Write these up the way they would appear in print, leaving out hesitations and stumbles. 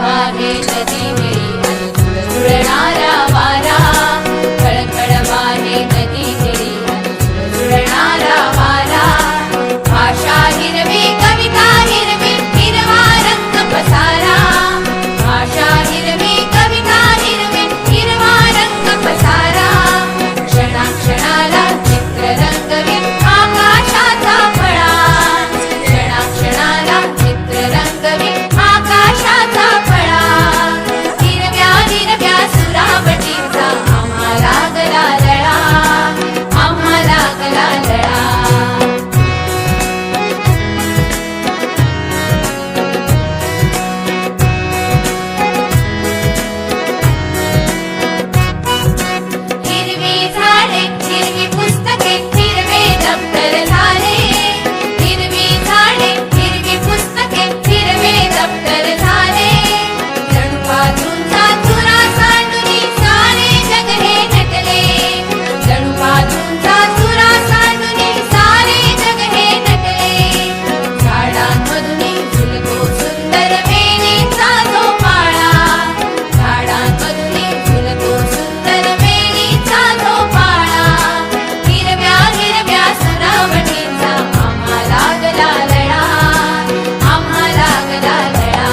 आहे नदी मेरी अनुजुळ जुळणारा वारा खळखळ वाहे नदी मेरी अनुजुळ जुळणारा वारा भाषा हिरवी कविता हिरवी हिरवा रंग पसारा भाषा हिरवी कविता हिरवी हिरवा रंग पसारा क्षणाक्षणाला चित्र रंगवी आकाशाचा फळा क्षणाक्षणाला चित्र रंगवी आकाशाचा फळा हिरव्या हिरव्या सुरावटीचा आम्हाला गला लळा आम्हाला गला लळा हिरवी झाडे हिरवी पुस्तके हिरवे दप्तर झाले हिरवी झाडे हिरवी पुस्तके हिरवे दप्तर झाले जणू बाजूंचा चुरा सांडूनी सारे जग हे नटले जणू बाजूंचा चुरा सांडूनी सारे जग हे नटले झाडांमधून झुलतो सुंदर वेलीचा झोपाळा झाडांमधून झुलतो सुंदर वेलीचा झोपाळा हिरव्या हिरव्या सुरावटीचा आम्हाला गला लळा आम्हाला गला लळा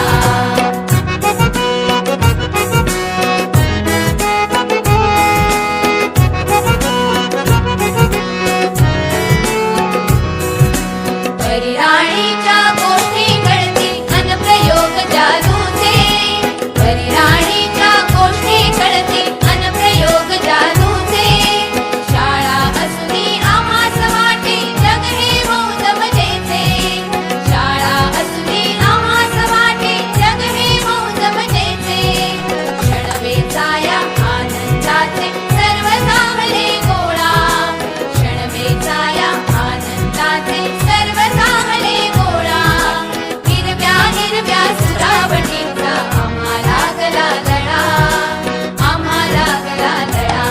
परिराणीच्या गोष्टी कळतील अनप्रयोग जादूचे परिराणीच्या गोष्टी कळतील अनप्रयोग जादूचे शाळा असुनी आम्हास वाटे जग हे मौज मजेचे शाळा असुनी आम्हास वाटे जग हे मौज मजेचे क्षण वेचाया आनंदाचे सर्व सामले गोळा क्षण वेचाया आनंदाचे सर्व सामले गोळा हिरव्या हिरव्या सुरावटीचा आम्हाला गला लळा आम्हाला गला लळा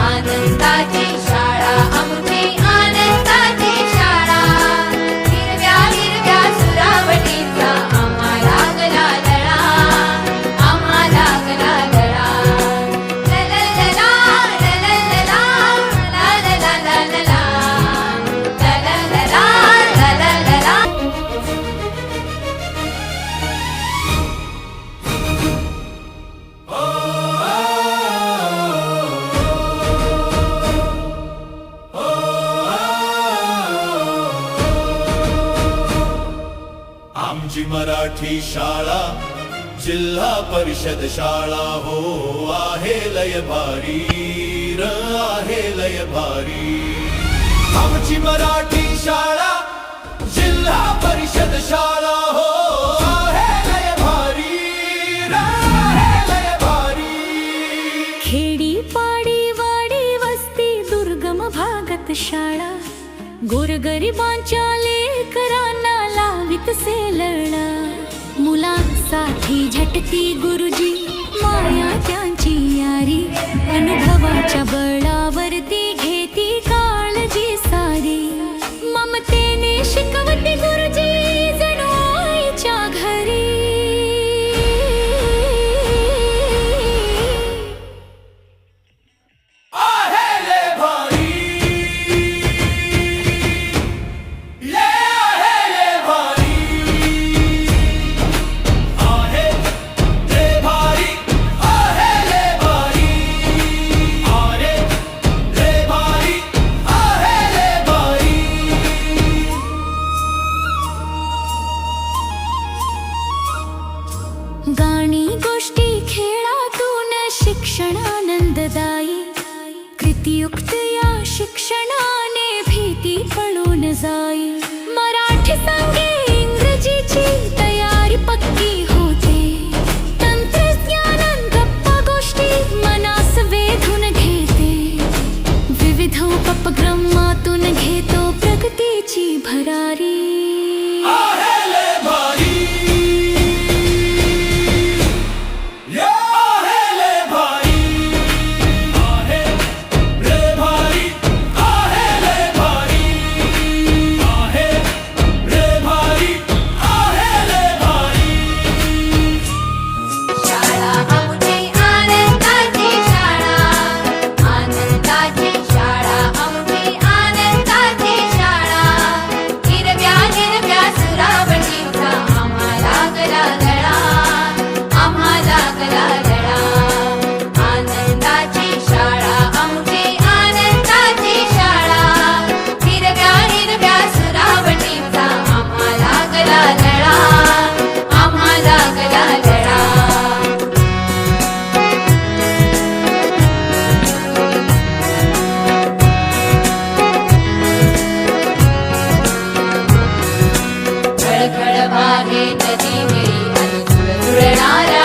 आनंदाची शाळा आमची आनंदाची शाळा हिरव्या हिरव्या सुरावटीचा आम्हाला गला लळा आम्हाला गला लळा लललला लललला लललला लललला लललला लललला आमची मराठी शाळा जिल्हा परिषद शाळा हो आहे लय भारी र आहे लय भारी आमची मराठी शाळा जिल्हा परिषद शाळा हो आहे लय भारी र आहे लय भारी खेडी पाडी वाडी वस्ती दुर्गम भागात शाळा गोरगरिबांच्या लेकरांना लावित सेलळा मुलांसाठी झटती गुरुजी माया त्यांची यारी अनुभवाच्या बळावरती घेती काळजी सारी ममतेने शिकवते गुरुजी जणू आईच्या घरी आहे लय भारी ले आहे लय भारी आहे लय भारी आहे लय भारी आहे लय भारी आहे लय भारी गाणी गोष्टी खेळातून शिक्षण आनंददायी कृतियुक्त या शिक्षणाने भीती पळून जाई मराठी संगे इंग्रजीची तयारी पक्की होते तंत्रज्ञान गप्पा गोष्टी मनास वेधून घेते विविध उपक्रमातून घेतो प्रगतीची भरारी आहे लय भारी आहे नदी मिळी आणि जुळजुळणारा